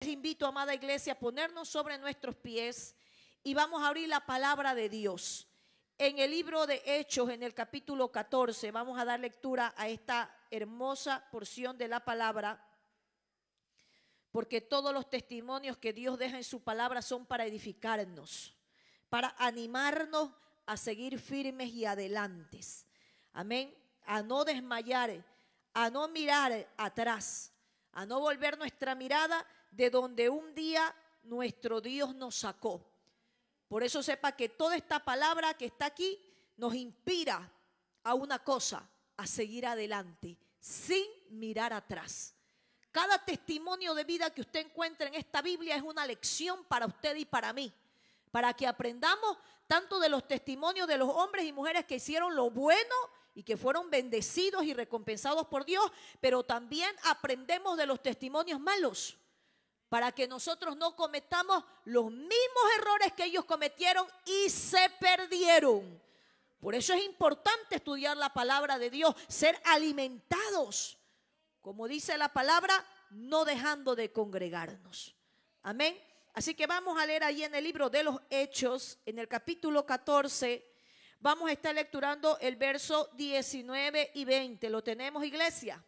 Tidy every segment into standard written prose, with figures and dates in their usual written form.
Les invito, amada iglesia, a ponernos sobre nuestros pies y vamos a abrir la palabra de Dios. En el libro de Hechos, en el capítulo 14, vamos a dar lectura a esta hermosa porción de la palabra, porque todos los testimonios que Dios deja en su palabra son para edificarnos, para animarnos a seguir firmes y adelantes. Amén. A no desmayar, a no mirar atrás, a no volver nuestra mirada de donde un día nuestro Dios nos sacó. Por eso sepa que toda esta palabra que está aquí nos inspira a una cosa, a seguir adelante, sin mirar atrás. Cada testimonio de vida que usted encuentra en esta Biblia es una lección para usted y para mí, para que aprendamos tanto de los testimonios de los hombres y mujeres que hicieron lo bueno y que fueron bendecidos y recompensados por Dios, pero también aprendemos de los testimonios malos, para que nosotros no cometamos los mismos errores que ellos cometieron y se perdieron. Por eso es importante estudiar la palabra de Dios, ser alimentados, como dice la palabra, no dejando de congregarnos. Amén. Así que vamos a leer ahí en el libro de los Hechos, en el capítulo 14, vamos a estar lecturando el verso 19 y 20. ¿Lo tenemos, iglesia?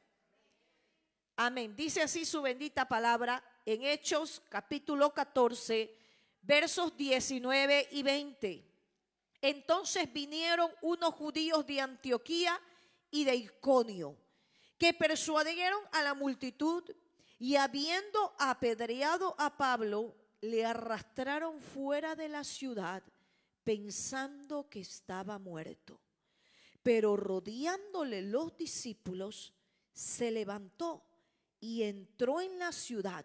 Amén. Dice así su bendita palabra en Hechos capítulo 14, versos 19 y 20. Entonces vinieron unos judíos de Antioquía y de Iconio, que persuadieron a la multitud y habiendo apedreado a Pablo, le arrastraron fuera de la ciudad pensando que estaba muerto. Pero rodeándole los discípulos, se levantó y entró en la ciudad,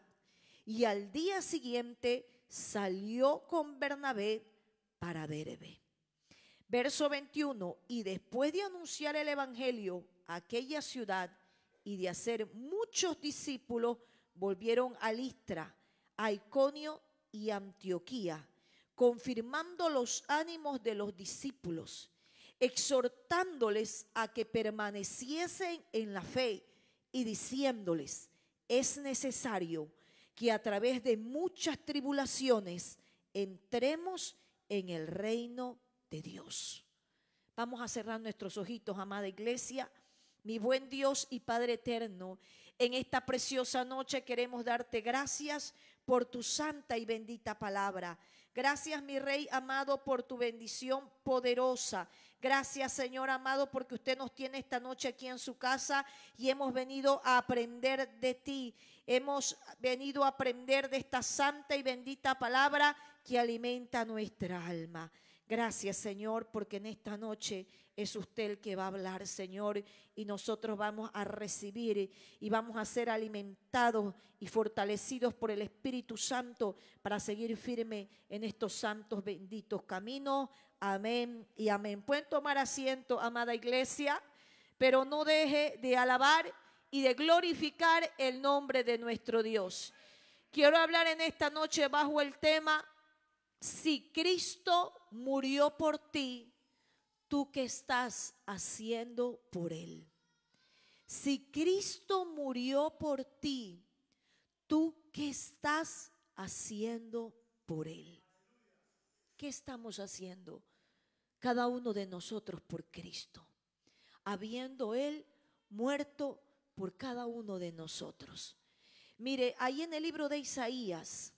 y al día siguiente salió con Bernabé para Derbe. Verso 21, y después de anunciar el evangelio a aquella ciudad y de hacer muchos discípulos, volvieron a Listra, a Iconio y Antioquía, confirmando los ánimos de los discípulos, exhortándoles a que permaneciesen en la fe y diciéndoles: es necesario que a través de muchas tribulaciones entremos en el reino de Dios. Vamos a cerrar nuestros ojitos, amada iglesia. Mi buen Dios y Padre eterno, en esta preciosa noche queremos darte gracias por tu santa y bendita palabra. Gracias, mi Rey amado, por tu bendición poderosa. Gracias, Señor amado, porque usted nos tiene esta noche aquí en su casa y hemos venido a aprender de ti. Hemos venido a aprender de esta santa y bendita palabra que alimenta nuestra alma. Gracias, Señor, porque en esta noche es usted el que va a hablar, Señor, y nosotros vamos a recibir y vamos a ser alimentados y fortalecidos por el Espíritu Santo para seguir firme en estos santos benditos caminos. Amén y amén. Pueden tomar asiento, amada iglesia, pero no deje de alabar y de glorificar el nombre de nuestro Dios. Quiero hablar en esta noche bajo el tema: si Cristo murió por ti, ¿tú qué estás haciendo por Él? Si Cristo murió por ti, ¿tú qué estás haciendo por Él? ¿Qué estamos haciendo cada uno de nosotros por Cristo, habiendo Él muerto por cada uno de nosotros? Mire, ahí en el libro de Isaías,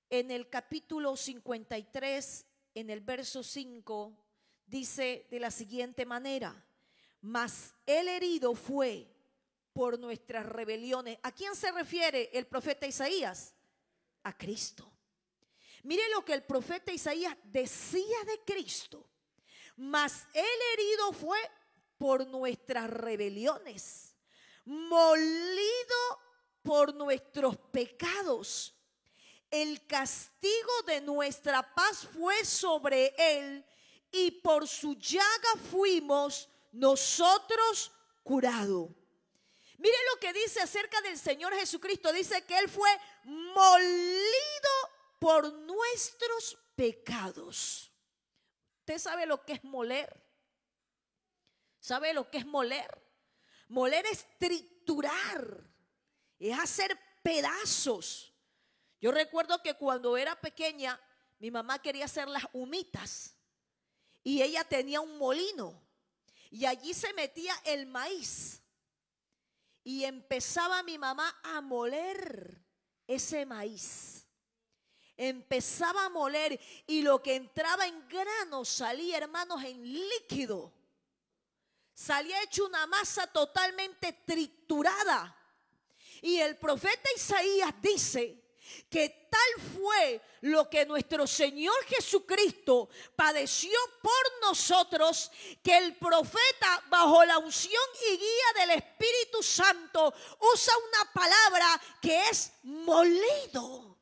en el capítulo 53, en el verso 5, dice de la siguiente manera: mas el herido fue por nuestras rebeliones. ¿A quién se refiere el profeta Isaías? A Cristo. Mire lo que el profeta Isaías decía de Cristo: mas el herido fue por nuestras rebeliones, molido por nuestros pecados. El castigo de nuestra paz fue sobre él, y por su llaga fuimos nosotros curados. Mire lo que dice acerca del Señor Jesucristo. Dice que Él fue molido por nuestros pecados. ¿Usted sabe lo que es moler? ¿Sabe lo que es moler? Moler es triturar, es hacer pedazos. Yo recuerdo que cuando era pequeña, mi mamá quería hacer las humitas y ella tenía un molino y allí se metía el maíz y empezaba mi mamá a moler ese maíz. Empezaba a moler y lo que entraba en grano salía, hermanos, en líquido. Salía hecho una masa totalmente triturada. Y el profeta Isaías dice que tal fue lo que nuestro Señor Jesucristo padeció por nosotros, que el profeta, bajo la unción y guía del Espíritu Santo, usa una palabra que es molido.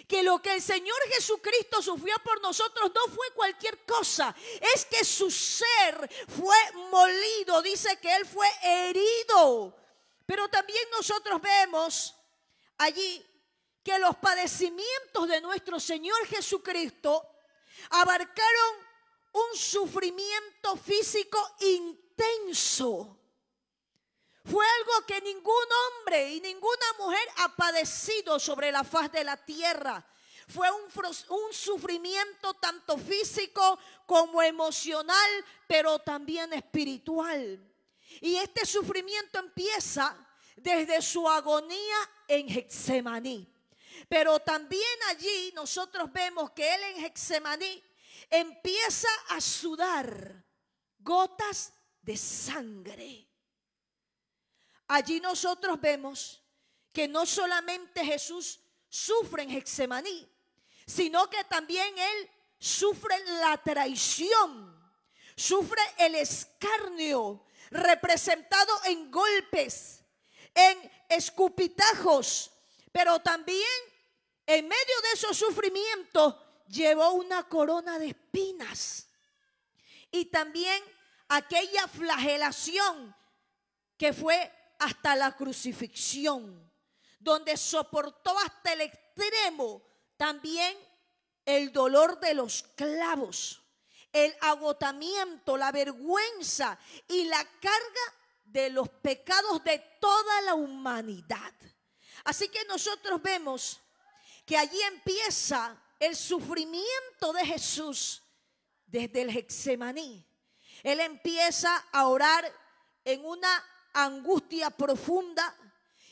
Que lo que el Señor Jesucristo sufrió por nosotros no fue cualquier cosa, es que su ser fue molido. Dice que Él fue herido. Pero también nosotros vemos allí que los padecimientos de nuestro Señor Jesucristo abarcaron un sufrimiento físico intenso. Fue algo que ningún hombre y ninguna mujer ha padecido sobre la faz de la tierra. Fue un sufrimiento tanto físico como emocional, pero también espiritual. Y este sufrimiento empieza desde su agonía en Getsemaní. Pero también allí nosotros vemos que Él en Getsemaní empieza a sudar gotas de sangre. Allí nosotros vemos que no solamente Jesús sufre en Getsemaní, sino que también Él sufre la traición, sufre el escarnio, representado en golpes, en escupitajos, pero también en medio de esos sufrimientos llevó una corona de espinas y también aquella flagelación que fue hasta la crucifixión, donde soportó hasta el extremo también el dolor de los clavos, el agotamiento, la vergüenza y la carga de los pecados de toda la humanidad. Así que nosotros vemos que allí empieza el sufrimiento de Jesús desde el Getsemaní. Él empieza a orar en una angustia profunda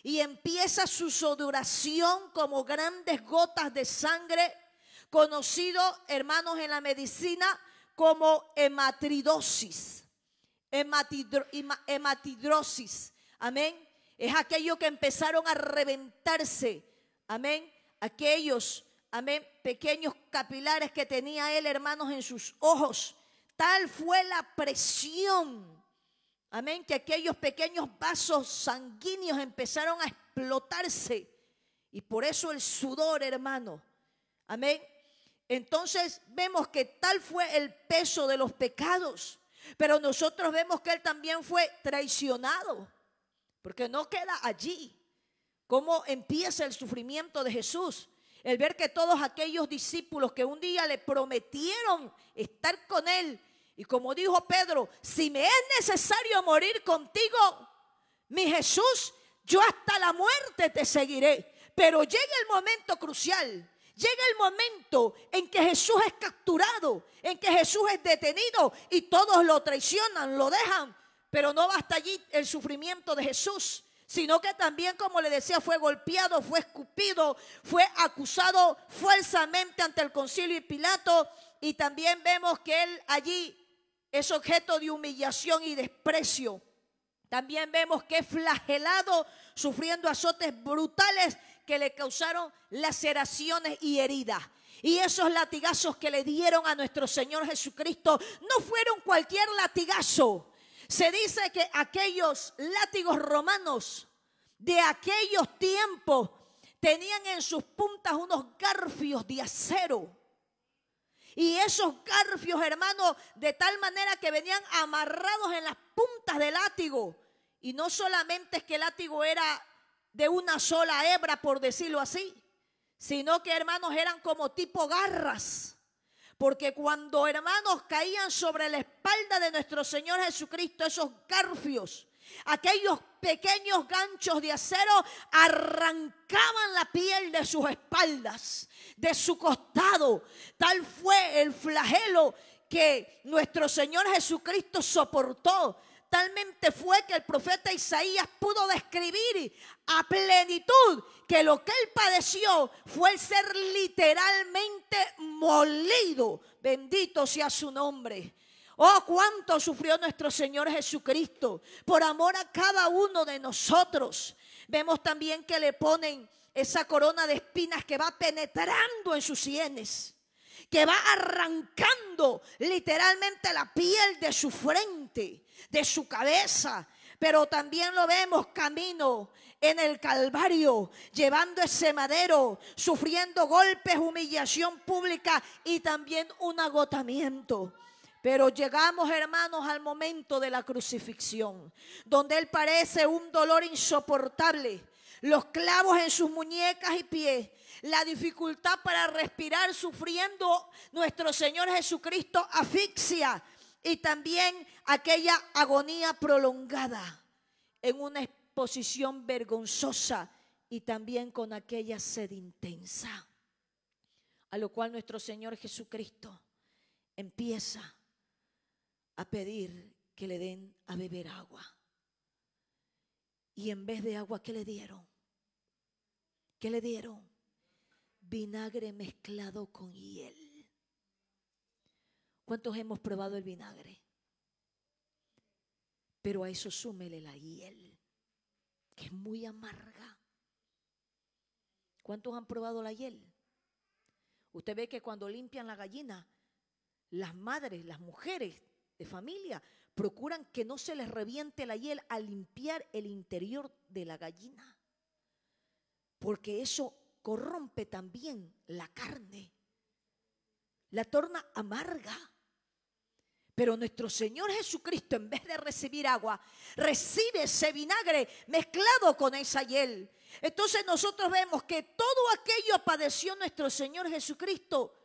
y empieza su sudoración como grandes gotas de sangre, conocido, hermanos, en la medicina como hematidrosis. Hematidrosis, amén. Es aquello que empezaron a reventarse, amén. Aquellos, amén, pequeños capilares que tenía él, hermanos, en sus ojos. Tal fue la presión, amén, que aquellos pequeños vasos sanguíneos empezaron a explotarse. Y por eso el sudor, hermano, amén. Entonces vemos que tal fue el peso de los pecados. Pero nosotros vemos que él también fue traicionado, porque no queda allí. ¿Cómo empieza el sufrimiento de Jesús? El ver que todos aquellos discípulos que un día le prometieron estar con él, y como dijo Pedro, si me es necesario morir contigo, mi Jesús, yo hasta la muerte te seguiré. Pero llega el momento crucial. Llega el momento en que Jesús es capturado, en que Jesús es detenido y todos lo traicionan, lo dejan. Pero no basta allí el sufrimiento de Jesús, sino que también, como le decía, fue golpeado, fue escupido, fue acusado falsamente ante el concilio y Pilato. Y también vemos que él allí es objeto de humillación y desprecio. También vemos que es flagelado, sufriendo azotes brutales que le causaron laceraciones y heridas. Y esos latigazos que le dieron a nuestro Señor Jesucristo no fueron cualquier latigazo. Se dice que aquellos látigos romanos de aquellos tiempos tenían en sus puntas unos garfios de acero. Y esos garfios, hermanos, de tal manera que venían amarrados en las puntas del látigo. Y no solamente es que el látigo era de una sola hebra, por decirlo así, sino que, hermanos, eran como tipo garras. Porque cuando, hermanos, caían sobre la espalda de nuestro Señor Jesucristo esos garfios, Aquellos pequeños ganchos de acero arrancaban la piel de sus espaldas, de su costado. Tal fue el flagelo que nuestro Señor Jesucristo soportó. Talmente fue que el profeta Isaías pudo describir a plenitud que lo que él padeció fue el ser literalmente molido. Bendito sea su nombre. Oh, cuánto sufrió nuestro Señor Jesucristo por amor a cada uno de nosotros. Vemos también que le ponen esa corona de espinas que va penetrando en sus sienes, que va arrancando literalmente la piel de su frente, de su cabeza. Pero también lo vemos camino en el Calvario, llevando ese madero, sufriendo golpes, humillación pública y también un agotamiento. Pero llegamos, hermanos, al momento de la crucifixión, donde Él parece un dolor insoportable. Los clavos en sus muñecas y pies, la dificultad para respirar, sufriendo nuestro Señor Jesucristo asfixia, y también aquella agonía prolongada en una exposición vergonzosa y también con aquella sed intensa. A lo cual nuestro Señor Jesucristo empieza a pedir que le den a beber agua. Y en vez de agua, ¿qué le dieron? ¿Qué le dieron? Vinagre mezclado con hiel. ¿Cuántos hemos probado el vinagre? Pero a eso súmele la hiel, que es muy amarga. ¿Cuántos han probado la hiel? Usted ve que cuando limpian la gallina, las madres, las mujeres de familia procuran que no se les reviente la hiel al limpiar el interior de la gallina, porque eso corrompe también la carne, la torna amarga. Pero nuestro Señor Jesucristo, en vez de recibir agua, recibe ese vinagre mezclado con esa hiel. Entonces nosotros vemos que todo aquello padeció nuestro Señor Jesucristo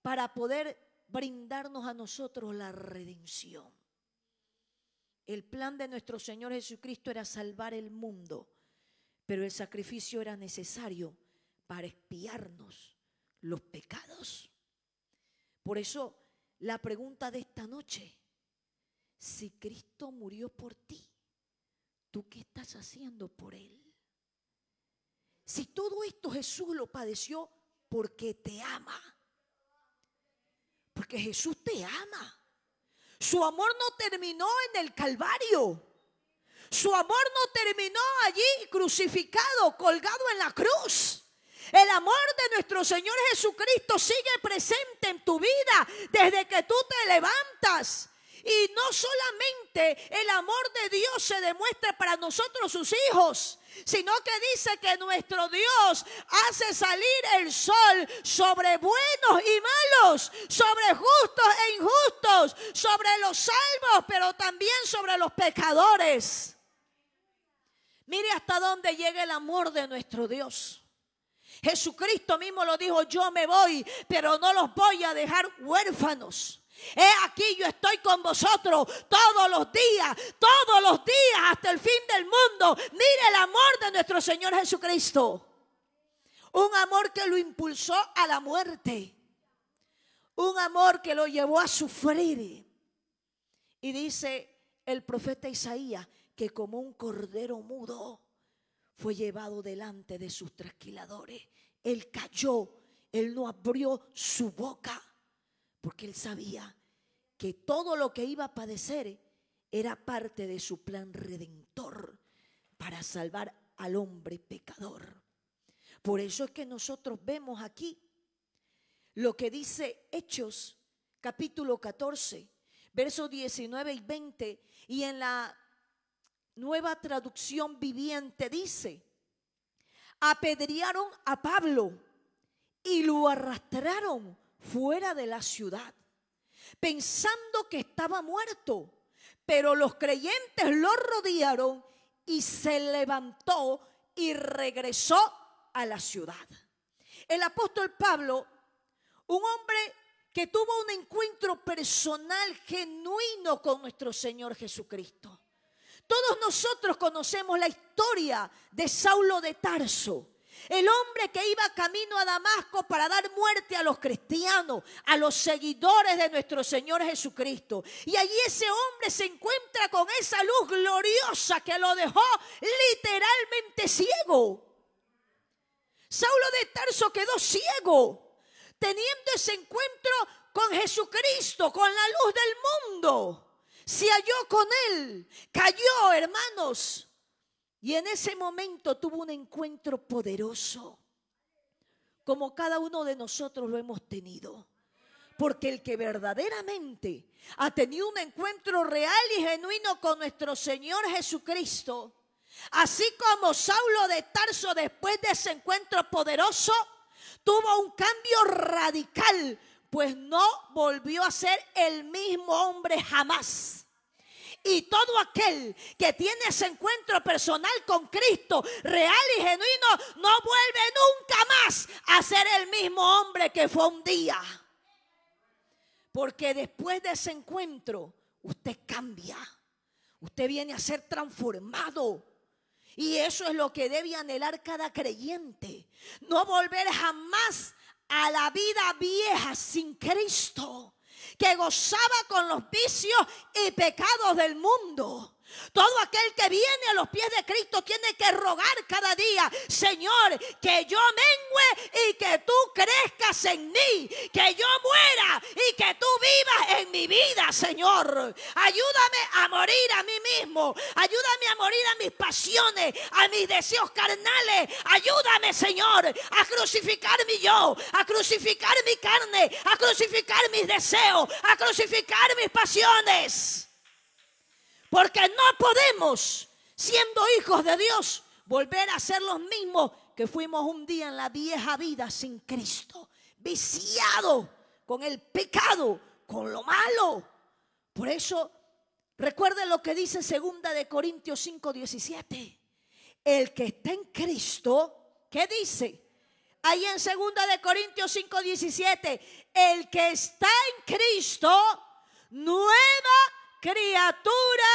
para poder brindarnos a nosotros la redención. El plan de nuestro Señor Jesucristo era salvar el mundo, pero el sacrificio era necesario para expiarnos los pecados. Por eso la pregunta de esta noche: si Cristo murió por ti, ¿tú qué estás haciendo por Él? Si todo esto Jesús lo padeció porque te ama, porque Jesús te ama. Su amor no terminó en el Calvario. Su amor no terminó allí crucificado, colgado en la cruz. El amor de nuestro Señor Jesucristo sigue presente en tu vida desde que tú te levantas. Y no solamente el amor de Dios se demuestra para nosotros sus hijos, sino que dice que nuestro Dios hace salir el sol sobre buenos y malos, sobre justos e injustos, sobre los salvos, pero también sobre los pecadores. Mire hasta dónde llega el amor de nuestro Dios. Jesucristo mismo lo dijo: yo me voy, pero no los voy a dejar huérfanos. He aquí, yo estoy con vosotros todos los días hasta el fin del mundo. Mire el amor de nuestro Señor Jesucristo. Un amor que lo impulsó a la muerte. Un amor que lo llevó a sufrir. Y dice el profeta Isaías que como un cordero mudo fue llevado delante de sus trasquiladores. Él cayó, él no abrió su boca, porque él sabía que todo lo que iba a padecer era parte de su plan redentor para salvar al hombre pecador. Por eso es que nosotros vemos aquí lo que dice Hechos capítulo 14, versos 19 y 20, y en la Nueva Traducción Viviente dice: apedrearon a Pablo y lo arrastraron fuera de la ciudad, pensando que estaba muerto, pero los creyentes lo rodearon y se levantó y regresó a la ciudad. El apóstol Pablo, un hombre que tuvo un encuentro personal genuino con nuestro Señor Jesucristo, Todos nosotros conocemos la historia de Saulo de Tarso. El hombre que iba camino a Damasco para dar muerte a los cristianos, a los seguidores de nuestro Señor Jesucristo. Y allí ese hombre se encuentra con esa luz gloriosa que lo dejó literalmente ciego. Saulo de Tarso quedó ciego, teniendo ese encuentro con Jesucristo, con la luz del mundo. Se halló con él, cayó, hermanos. Y en ese momento tuvo un encuentro poderoso, como cada uno de nosotros lo hemos tenido. Porque el que verdaderamente ha tenido un encuentro real y genuino con nuestro Señor Jesucristo, así como Saulo de Tarso después de ese encuentro poderoso, tuvo un cambio radical, pues no volvió a ser el mismo hombre jamás. Y todo aquel que tiene ese encuentro personal con Cristo, real y genuino, no vuelve nunca más a ser el mismo hombre que fue un día. Porque después de ese encuentro, usted cambia. Usted viene a ser transformado. Y eso es lo que debe anhelar cada creyente. No volver jamás a la vida vieja sin Cristo, que gozaba con los vicios y pecados del mundo. Todo aquel que viene a los pies de Cristo tiene que rogar cada día: Señor, que yo mengue y que tú crezcas en mí, que yo muera y que tú vivas en mi vida, Señor. Ayúdame a morir a mí mismo, ayúdame a morir a mis pasiones, a mis deseos carnales. Ayúdame, Señor, a crucificar mi yo, a crucificar mi carne, a crucificar mis deseos, a crucificar mis pasiones. Porque no podemos, siendo hijos de Dios, volver a ser los mismos que fuimos un día en la vieja vida sin Cristo, viciado con el pecado, con lo malo. Por eso, recuerden lo que dice 2 de Corintios 5:17. El que está en Cristo, ¿qué dice? Ahí en 2 de Corintios 5:17, el que está en Cristo, nueva criatura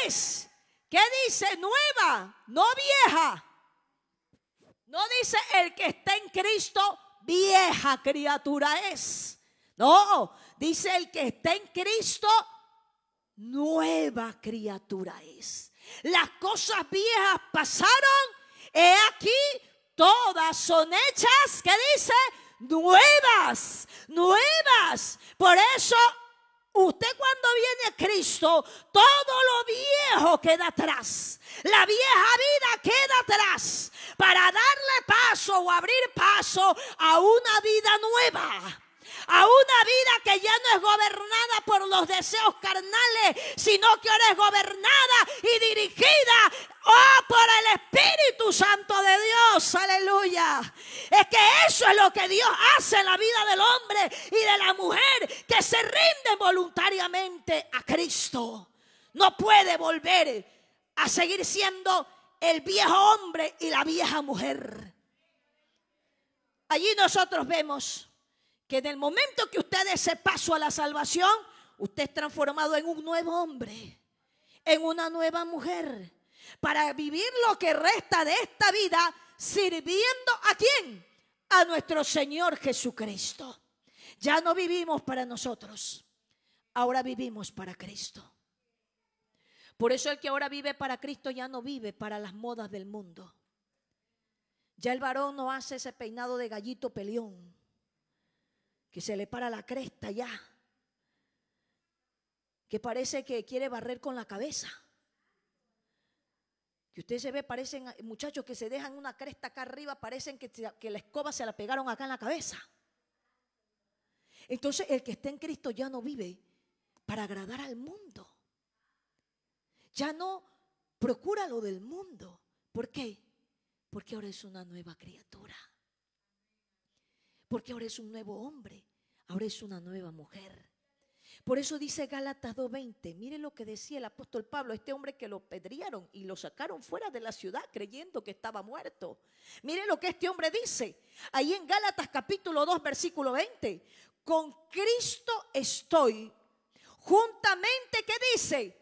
es. ¿Qué dice? Nueva, no vieja. No dice el que está en Cristo, vieja criatura es. No, dice el que está en Cristo, nueva criatura es. Las cosas viejas pasaron, he aquí, todas son hechas, ¿qué dice? Nuevas, nuevas. Por eso, usted cuando viene a Cristo, todo lo viejo queda atrás. La vieja vida queda atrás para darle paso o abrir paso a una vida nueva. A una vida que ya no es gobernada por los deseos carnales, sino que ahora es gobernada y dirigida por el Espíritu Santo de Dios. Aleluya. Es que eso es lo que Dios hace en la vida del hombre y de la mujer que se rinden voluntariamente a Cristo. No puede volver a seguir siendo el viejo hombre y la vieja mujer. Allí nosotros vemos que en el momento que usted dé ese paso a la salvación, usted es transformado en un nuevo hombre, en una nueva mujer, para vivir lo que resta de esta vida sirviendo ¿a quién? A nuestro Señor Jesucristo. Ya no vivimos para nosotros, ahora vivimos para Cristo. Por eso el que ahora vive para Cristo ya no vive para las modas del mundo. Ya el varón no hace ese peinado de gallito peleón, que se le para la cresta ya, que parece que quiere barrer con la cabeza. Que usted se ve, parecen muchachos que se dejan una cresta acá arriba, parecen que la escoba se la pegaron acá en la cabeza. Entonces el que está en Cristo ya no vive para agradar al mundo. Ya no procura lo del mundo. ¿Por qué? Porque ahora es una nueva criatura. Porque ahora es un nuevo hombre, ahora es una nueva mujer. Por eso dice Gálatas 2:20, mire lo que decía el apóstol Pablo, este hombre que lo apedrearon y lo sacaron fuera de la ciudad creyendo que estaba muerto. Mire lo que este hombre dice, ahí en Gálatas capítulo 2 versículo 20, con Cristo estoy, juntamente, ¿qué dice?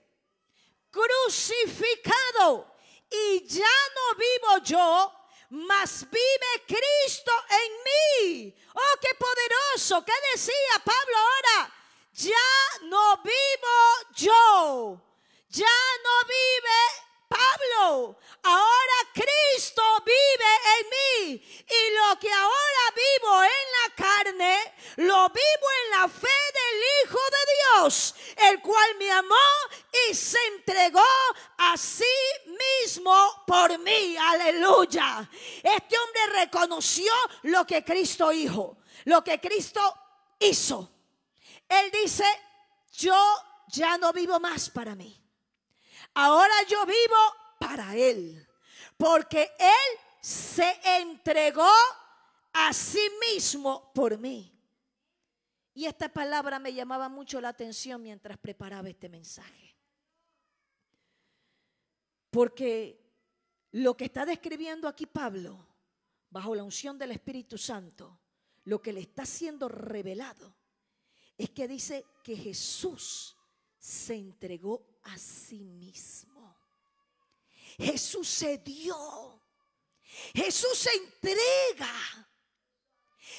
crucificado. Y ya no vivo yo, mas vive Cristo en mí. Oh, qué poderoso. ¿Qué decía Pablo ahora? Ya no vivo yo. Ya no vive Pablo. Ahora Cristo vive en mí. Y lo que ahora vivo en la carne, lo vivo en la fe del Hijo de Dios, el cual me amó y se entregó a sí mismo por mí. Aleluya. Este hombre reconoció lo que Cristo hizo, lo que Cristo hizo. Él dice, yo ya no vivo más para mí. Ahora yo vivo para Él, porque Él se entregó a sí mismo por mí. Y esta palabra me llamaba mucho la atención mientras preparaba este mensaje. Porque lo que está describiendo aquí Pablo, bajo la unción del Espíritu Santo, lo que le está siendo revelado, es que dice que Jesús se entregó a sí mismo. Jesús se dio. Jesús se entrega.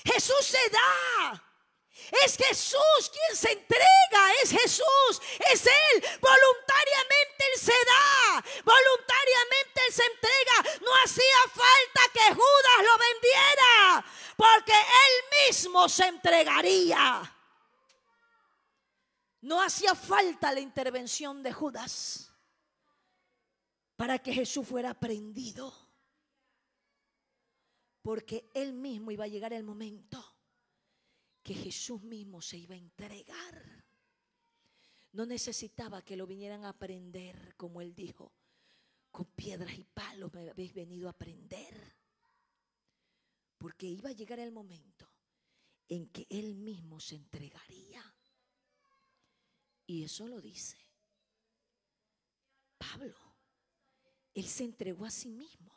Jesús se da. Es Jesús quien se entrega. Es Jesús. Es Él. Voluntariamente Él se da. Voluntariamente Él se entrega. No hacía falta que Judas lo vendiera, porque Él mismo se entregaría. No hacía falta la intervención de Judas para que Jesús fuera prendido, porque Él mismo iba a llegar el momento que Jesús mismo se iba a entregar. No necesitaba que lo vinieran a prender, como Él dijo, con piedras y palos me habéis venido a prender, porque iba a llegar el momento en que Él mismo se entregaría. Y eso lo dice Pablo. Él se entregó a sí mismo.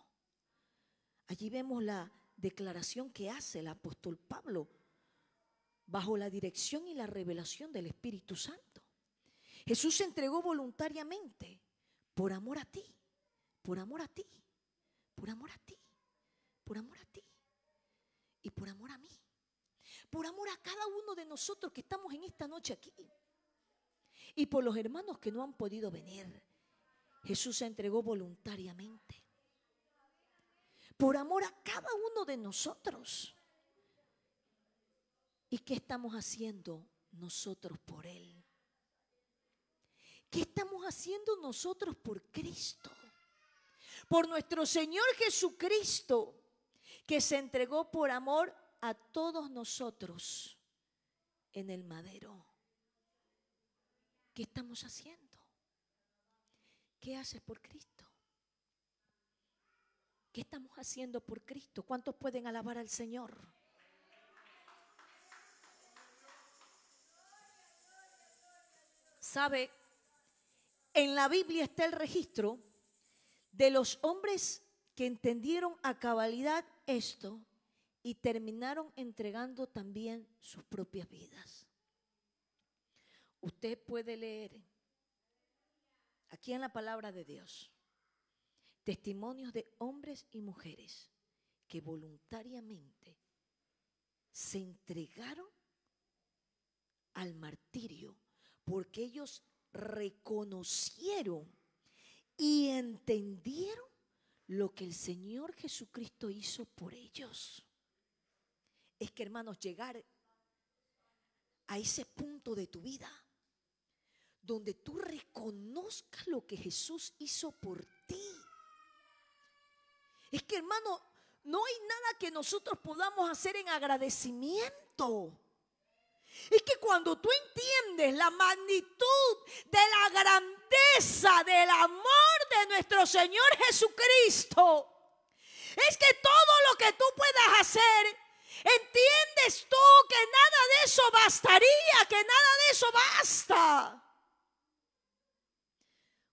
Allí vemos la declaración que hace el apóstol Pablo bajo la dirección y la revelación del Espíritu Santo. Jesús se entregó voluntariamente por amor a ti, por amor a ti, por amor a ti, por amor a ti y por amor a mí. Por amor a cada uno de nosotros que estamos en esta noche aquí. Y por los hermanos que no han podido venir, Jesús se entregó voluntariamente. Por amor a cada uno de nosotros. ¿Y qué estamos haciendo nosotros por Él? ¿Qué estamos haciendo nosotros por Cristo? Por nuestro Señor Jesucristo, que se entregó por amor a todos nosotros en el madero. ¿Qué estamos haciendo? ¿Qué haces por Cristo? ¿Qué estamos haciendo por Cristo? ¿Cuántos pueden alabar al Señor? ¿Sabe? En la Biblia está el registro de los hombres que entendieron a cabalidad esto y terminaron entregando también sus propias vidas. Usted puede leer aquí en la palabra de Dios testimonios de hombres y mujeres que voluntariamente se entregaron al martirio porque ellos reconocieron y entendieron lo que el Señor Jesucristo hizo por ellos. Es que, hermanos, llegar a ese punto de tu vida donde tú reconozcas lo que Jesús hizo por ti. Es que, hermano, no hay nada que nosotros podamos hacer en agradecimiento. Es que cuando tú entiendes la magnitud de la grandeza del amor de nuestro Señor Jesucristo, es que todo lo que tú puedas hacer, entiendes tú que nada de eso bastaría, que nada de eso basta.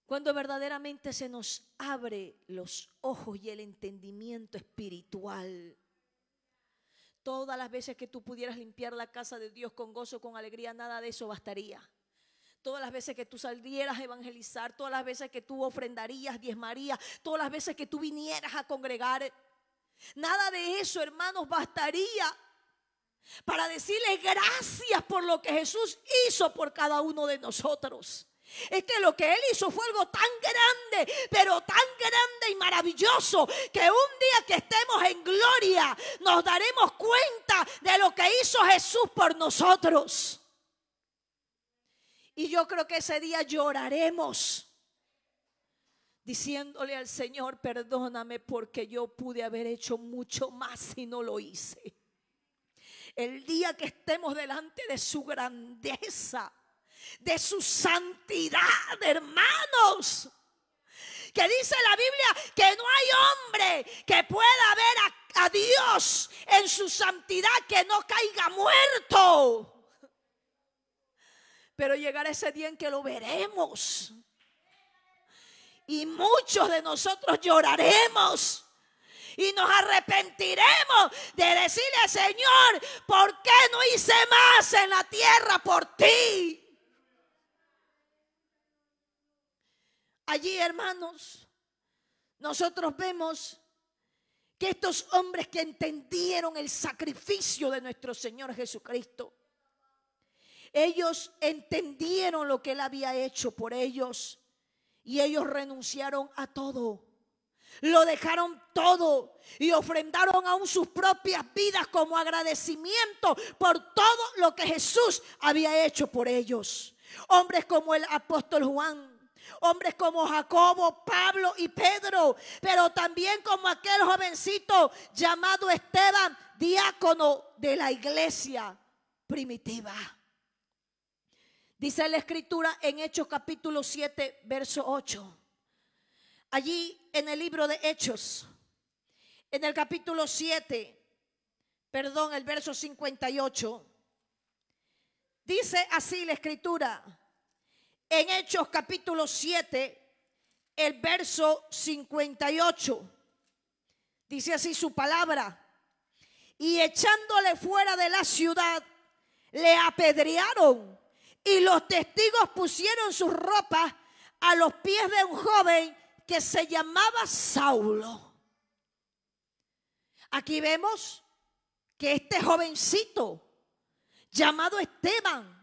Cuando verdaderamente se nos abre los ojos y el entendimiento espiritual. Todas las veces que tú pudieras limpiar la casa de Dios con gozo, con alegría, nada de eso bastaría. Todas las veces que tú salieras a evangelizar, todas las veces que tú ofrendarías, diezmarías, todas las veces que tú vinieras a congregar. Nada de eso, hermanos, bastaría para decirle gracias por lo que Jesús hizo por cada uno de nosotros. Es que lo que Él hizo fue algo tan grande, pero tan grande y maravilloso, que un día que estemos en gloria nos daremos cuenta de lo que hizo Jesús por nosotros. Y yo creo que ese día lloraremos diciéndole al Señor: perdóname, porque yo pude haber hecho mucho más y no lo hice. El día que estemos delante de su grandeza, de su santidad, hermanos, que dice la Biblia que no hay hombre que pueda ver a Dios en su santidad que no caiga muerto. Pero llegará ese día en que lo veremos, y muchos de nosotros lloraremos y nos arrepentiremos de decirle: Señor, ¿por qué no hice más en la tierra por ti? Allí, hermanos, nosotros vemos que estos hombres que entendieron el sacrificio de nuestro Señor Jesucristo, ellos entendieron lo que Él había hecho por ellos, y ellos renunciaron a todo. Lo dejaron todo y ofrendaron aún sus propias vidas como agradecimiento por todo lo que Jesús había hecho por ellos. Hombres como el apóstol Juan, hombres como Jacobo, Pablo y Pedro, pero también como aquel jovencito llamado Esteban, diácono de la iglesia primitiva. Dice la Escritura en Hechos capítulo 7, verso 8. Allí en el libro de Hechos, en el capítulo 7, el verso 58, dice así la Escritura. En Hechos capítulo 7, el verso 58, dice así su palabra: y echándole fuera de la ciudad, le apedrearon, y los testigos pusieron sus ropas a los pies de un joven que se llamaba Saulo. Aquí vemos que este jovencito llamado Esteban,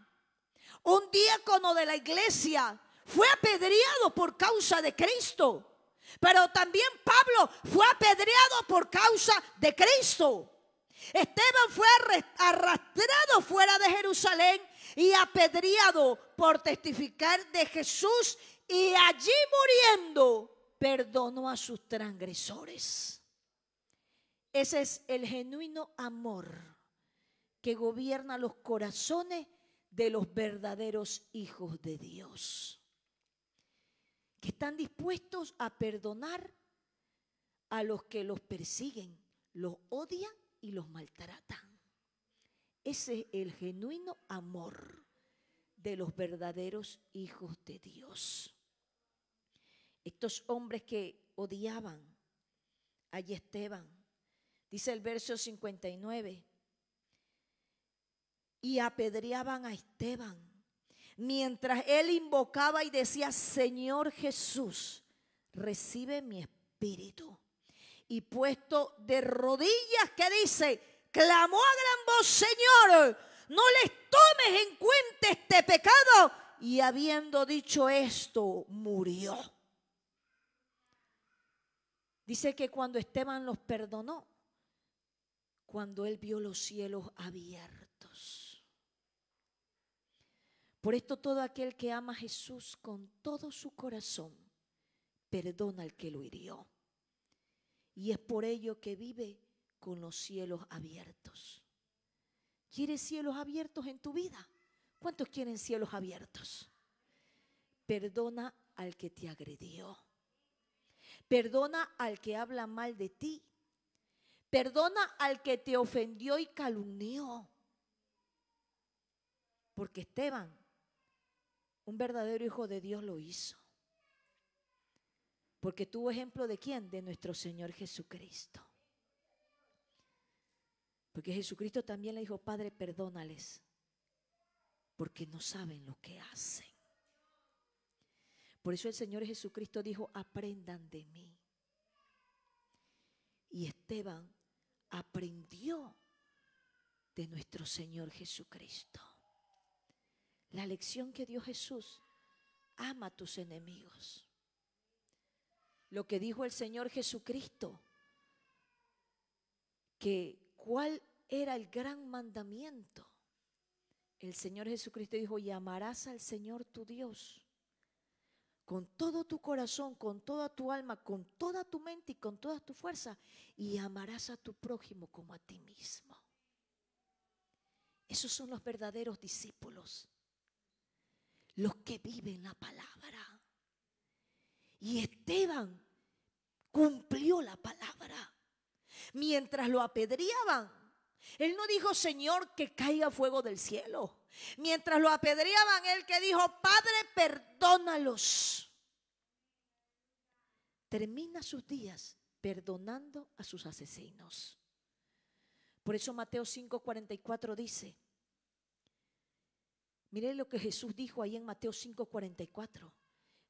un diácono de la iglesia, fue apedreado por causa de Cristo. Pero también Pablo fue apedreado por causa de Cristo. Esteban fue arrastrado fuera de Jerusalén y apedreado por testificar de Jesús, y allí muriendo perdonó a sus transgresores. Ese es el genuino amor que gobierna los corazones de los verdaderos hijos de Dios, que están dispuestos a perdonar a los que los persiguen, los odian y los maltratan. Ese es el genuino amor de los verdaderos hijos de Dios. Estos hombres que odiaban a Esteban, dice el verso 59, y apedreaban a Esteban mientras él invocaba y decía: Señor Jesús, recibe mi espíritu. Y puesto de rodillas, ¿qué dice? Clamó a gran voz: Señor, no les tomes en cuenta este pecado. Y habiendo dicho esto, murió. Dice que cuando Esteban los perdonó, cuando él vio los cielos abiertos. Por esto todo aquel que ama a Jesús con todo su corazón, perdona al que lo hirió. Y es por ello que vive con los cielos abiertos. ¿Quieres cielos abiertos en tu vida? ¿Cuántos quieren cielos abiertos? Perdona al que te agredió. Perdona al que habla mal de ti. Perdona al que te ofendió y calumnió. Porque Esteban, un verdadero hijo de Dios, lo hizo. Porque tuvo ejemplo de ¿quién? De nuestro Señor Jesucristo. Porque Jesucristo también le dijo: Padre, perdónales, porque no saben lo que hacen. Por eso el Señor Jesucristo dijo: aprendan de mí. Y Esteban aprendió de nuestro Señor Jesucristo. La lección que dio Jesús: ama a tus enemigos. Lo que dijo el Señor Jesucristo, que cuál era el gran mandamiento. El Señor Jesucristo dijo: y amarás al Señor tu Dios con todo tu corazón, con toda tu alma, con toda tu mente y con toda tu fuerza, y amarás a tu prójimo como a ti mismo. Esos son los verdaderos discípulos, los que viven la palabra. Y Esteban cumplió la palabra. Mientras lo apedreaban, él no dijo: Señor, que caiga fuego del cielo. Mientras lo apedreaban, él que dijo: Padre, perdónalos. Termina sus días perdonando a sus asesinos. Por eso Mateo 5:44 dice, miren lo que Jesús dijo ahí en Mateo 5:44: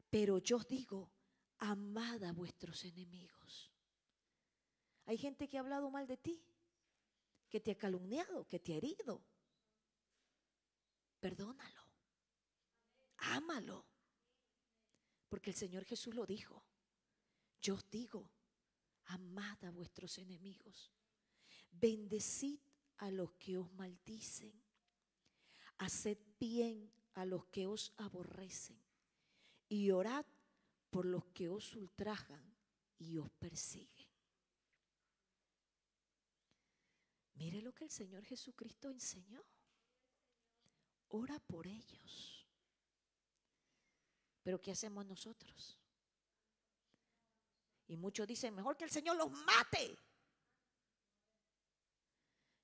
pero yo os digo, amad a vuestros enemigos. Hay gente que ha hablado mal de ti, que te ha calumniado, que te ha herido. Perdónalo, ámalo, porque el Señor Jesús lo dijo. Yo os digo, amad a vuestros enemigos, bendecid a los que os maldicen, haced bien a los que os aborrecen y orad por los que os ultrajan y os persiguen. Mire lo que el Señor Jesucristo enseñó. Ora por ellos. Pero ¿qué hacemos nosotros? Y muchos dicen: mejor que el Señor los mate.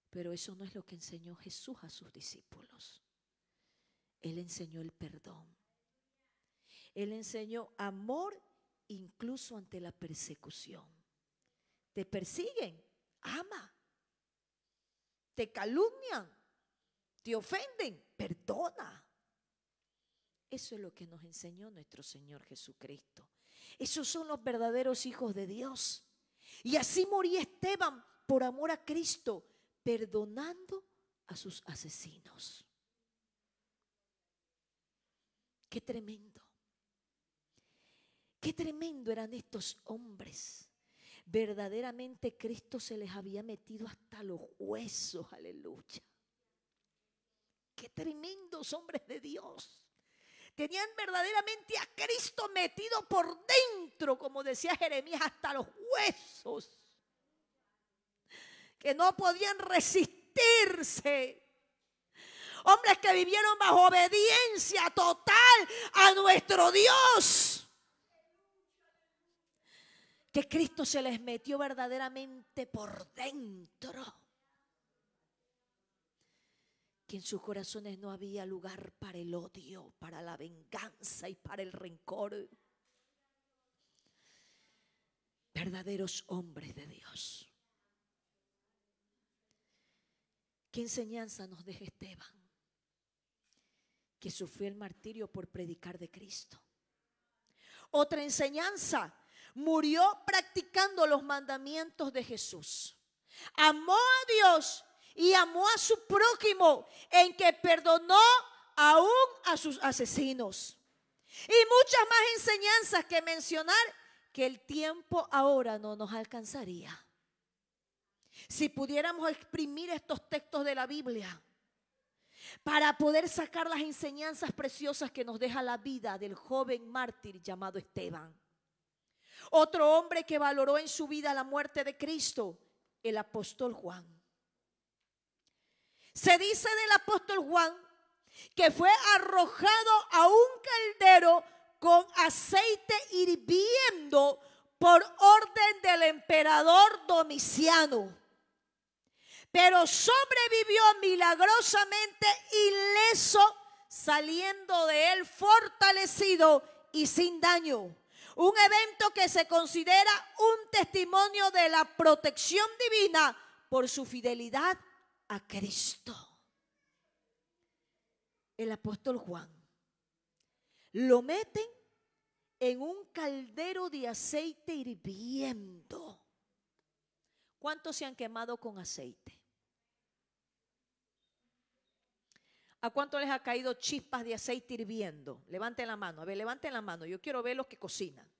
Pero eso no es lo que enseñó Jesús a sus discípulos. Él enseñó el perdón. Él enseñó amor incluso ante la persecución. Te persiguen, ama. Te calumnian, te ofenden, perdona. Eso es lo que nos enseñó nuestro Señor Jesucristo. Esos son los verdaderos hijos de Dios. Y así moría Esteban por amor a Cristo, perdonando a sus asesinos. Qué tremendo. Qué tremendo eran estos hombres. Verdaderamente Cristo se les había metido hasta los huesos, aleluya. Qué tremendos hombres de Dios. Tenían verdaderamente a Cristo metido por dentro, como decía Jeremías, hasta los huesos, que no podían resistirse. Hombres que vivieron bajo obediencia total a nuestro Dios. Que Cristo se les metió verdaderamente por dentro. Que en sus corazones no había lugar para el odio, para la venganza y para el rencor. Verdaderos hombres de Dios. ¿Qué enseñanza nos deja Esteban? Que sufrió el martirio por predicar de Cristo. Otra enseñanza: murió practicando los mandamientos de Jesús. Amó a Dios y amó a su prójimo, en que perdonó aún a sus asesinos. Y muchas más enseñanzas que mencionar, que el tiempo ahora no nos alcanzaría. Si pudiéramos exprimir estos textos de la Biblia para poder sacar las enseñanzas preciosas que nos deja la vida del joven mártir llamado Esteban. Otro hombre que valoró en su vida la muerte de Cristo, el apóstol Juan. Se dice del apóstol Juan que fue arrojado a un caldero con aceite hirviendo por orden del emperador Domiciano. Pero sobrevivió milagrosamente ileso, saliendo de él fortalecido y sin daño. Un evento que se considera un testimonio de la protección divina por su fidelidad a Cristo. El apóstol Juan lo meten en un caldero de aceite hirviendo. ¿Cuántos se han quemado con aceite? ¿A cuánto les ha caído chispas de aceite hirviendo? Levanten la mano. A ver, levanten la mano. Yo quiero ver los que cocinan.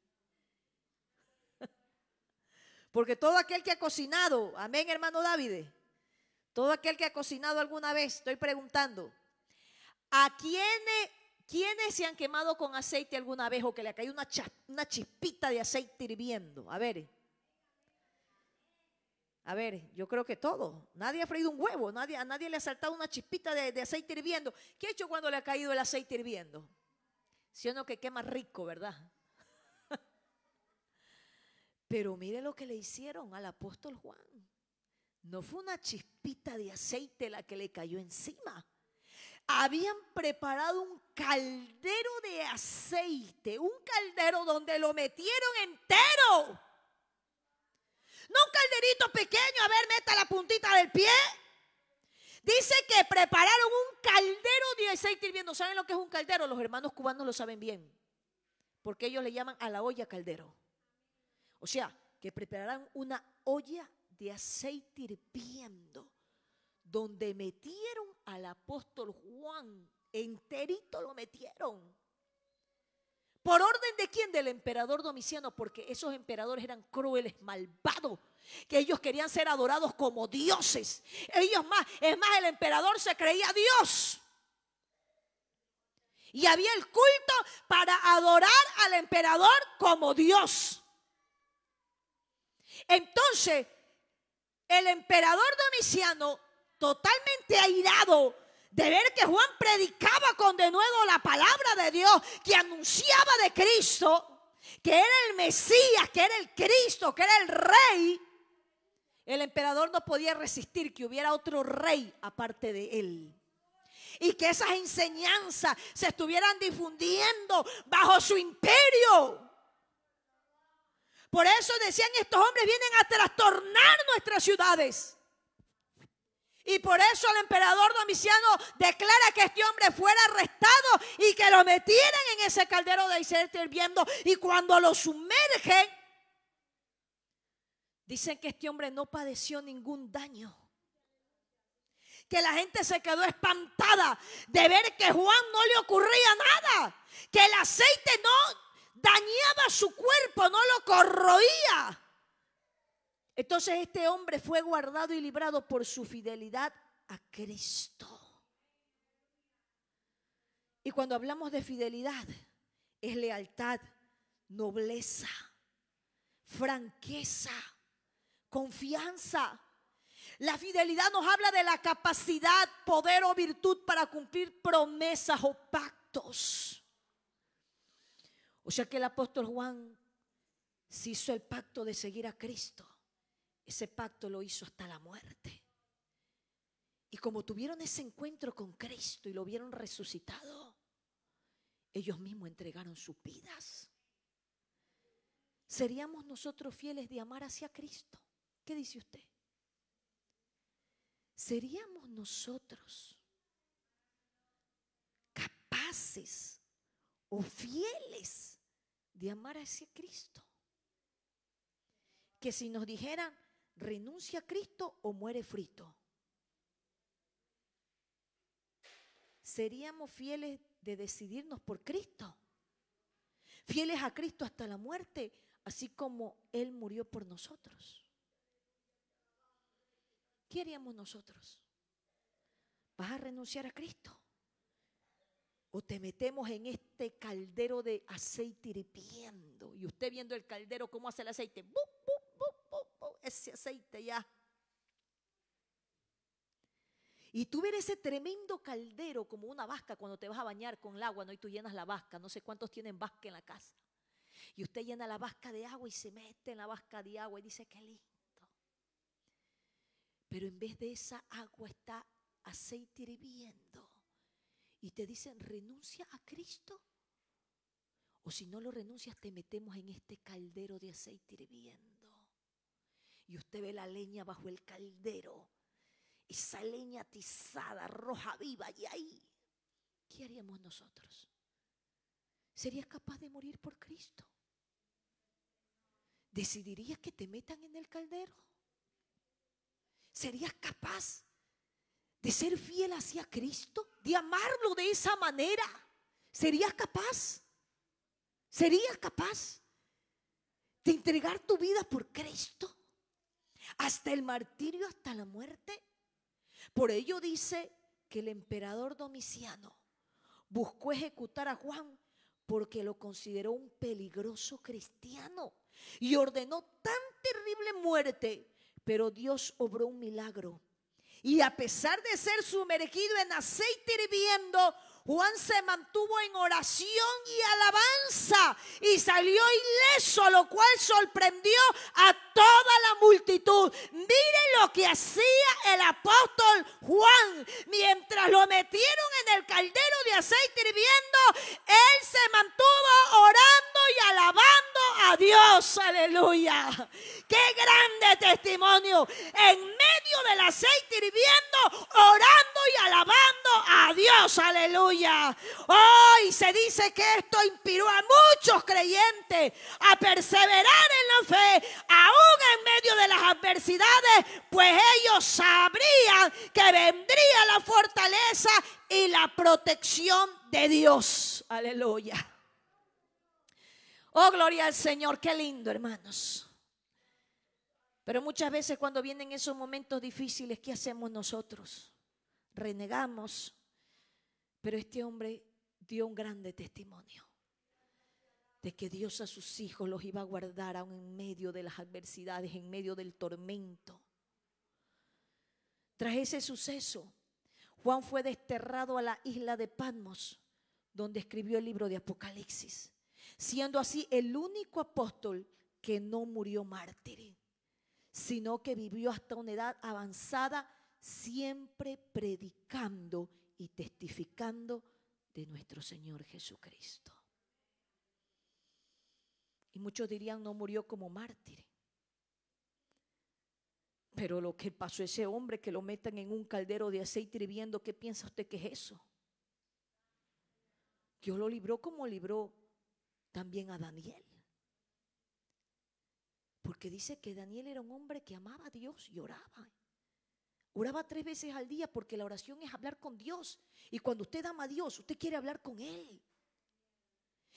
Porque todo aquel que ha cocinado, amén, hermano David, todo aquel que ha cocinado alguna vez, estoy preguntando, ¿a quiénes se han quemado con aceite alguna vez o que le ha caído una chispita de aceite hirviendo? A ver, yo creo que todos. Nadie ha freído un huevo, a nadie le ha saltado una chispita de aceite hirviendo. ¿Qué ha hecho cuando le ha caído el aceite hirviendo? Si o no que quema rico, ¿verdad? Pero mire lo que le hicieron al apóstol Juan. No fue una chispita de aceite la que le cayó encima. Habían preparado un caldero de aceite, un caldero donde lo metieron entero. No un calderito pequeño, a ver, meta la puntita del pie. Dice que prepararon un caldero de aceite hirviendo. ¿Saben lo que es un caldero? Los hermanos cubanos lo saben bien, porque ellos le llaman a la olla caldero. O sea, que prepararon una olla de aceite hirviendo, donde metieron al apóstol Juan, enterito lo metieron. ¿Por orden de quién? Del emperador Domiciano, porque esos emperadores eran crueles, malvados, que ellos querían ser adorados como dioses. Es más, el emperador se creía Dios. Y había el culto para adorar al emperador como Dios. Entonces, el emperador Domiciano, totalmente airado de ver que Juan predicaba con denuedo la palabra de Dios, que anunciaba de Cristo, que era el Mesías, que era el Cristo, que era el Rey, el emperador no podía resistir que hubiera otro rey aparte de él. Y que esas enseñanzas se estuvieran difundiendo bajo su imperio. Por eso decían, estos hombres vienen a trastornar nuestras ciudades. Y por eso el emperador Domiciano declara que este hombre fuera arrestado y que lo metieran en ese caldero de aceite hirviendo. Y cuando lo sumergen, dicen que este hombre no padeció ningún daño. Que la gente se quedó espantada de ver que Juan no le ocurría nada. Que el aceite no dañaba su cuerpo, no lo corroía. Entonces este hombre fue guardado y librado por su fidelidad a Cristo. Y cuando hablamos de fidelidad, es lealtad, nobleza, franqueza, confianza. La fidelidad nos habla de la capacidad, poder o virtud para cumplir promesas o pactos. O sea que el apóstol Juan se hizo el pacto de seguir a Cristo. Ese pacto lo hizo hasta la muerte. Y como tuvieron ese encuentro con Cristo y lo vieron resucitado, ellos mismos entregaron sus vidas. ¿Seríamos nosotros fieles de amar hacia Cristo? ¿Qué dice usted? ¿Seríamos nosotros capaces o fieles de amar hacia Cristo? Que si nos dijeran, renuncia a Cristo o muere frito, ¿seríamos fieles de decidirnos por Cristo? Fieles a Cristo hasta la muerte, así como Él murió por nosotros. ¿Qué haríamos nosotros? ¿Vas a renunciar a Cristo? ¿O te metemos en este caldero de aceite hirviendo? Y usted viendo el caldero, ¿cómo hace el aceite? ¡Bup, bup, bup, bup, bup! Ese aceite ya. Y tú ver ese tremendo caldero como una vasca cuando te vas a bañar con el agua, ¿no? Y tú llenas la vasca. No sé cuántos tienen vasca en la casa. Y usted llena la vasca de agua y se mete en la vasca de agua y dice, qué lindo. Pero en vez de esa agua está aceite hirviendo. Y te dicen, renuncia a Cristo. O si no lo renuncias, te metemos en este caldero de aceite hirviendo. Y usted ve la leña bajo el caldero. Esa leña atizada, roja viva. Y ahí, ¿qué haríamos nosotros? ¿Serías capaz de morir por Cristo? ¿Decidirías que te metan en el caldero? ¿Serías capaz de ser fiel hacia Cristo? ¿De amarlo de esa manera? ¿Serías capaz? ¿Serías capaz de entregar tu vida por Cristo? Hasta el martirio, hasta la muerte. Por ello dice que el emperador Domiciano buscó ejecutar a Juan porque lo consideró un peligroso cristiano y ordenó tan terrible muerte. Pero Dios obró un milagro. Y a pesar de ser sumergido en aceite hirviendo, Juan se mantuvo en oración y alabanza y salió ileso, lo cual sorprendió a toda la multitud. Miren lo que hacía el apóstol Juan. Mientras lo metieron en el caldero de aceite hirviendo, él se mantuvo orando y alabando a Dios. Aleluya. Qué grande testimonio. En medio del aceite hirviendo, orando y alabando a Dios. Aleluya. Hoy se dice que esto inspiró a muchos creyentes a perseverar en la fe, aún en medio de las adversidades, pues ellos sabrían que vendría la fortaleza y la protección de Dios. Aleluya. Oh, gloria al Señor. Qué lindo, hermanos. Pero muchas veces cuando vienen esos momentos difíciles, ¿qué hacemos nosotros? Renegamos. Pero este hombre dio un grande testimonio de que Dios a sus hijos los iba a guardar aún en medio de las adversidades, en medio del tormento. Tras ese suceso, Juan fue desterrado a la isla de Patmos, donde escribió el libro de Apocalipsis, siendo así el único apóstol que no murió mártir, sino que vivió hasta una edad avanzada, siempre predicando y testificando de nuestro Señor Jesucristo. Y muchos dirían, no murió como mártir. Pero lo que pasó a ese hombre, que lo metan en un caldero de aceite hirviendo, ¿qué piensa usted que es eso? Dios lo libró como libró también a Daniel. Porque dice que Daniel era un hombre que amaba a Dios y oraba. Oraba 3 veces al día, porque la oración es hablar con Dios. Y cuando usted ama a Dios, usted quiere hablar con Él.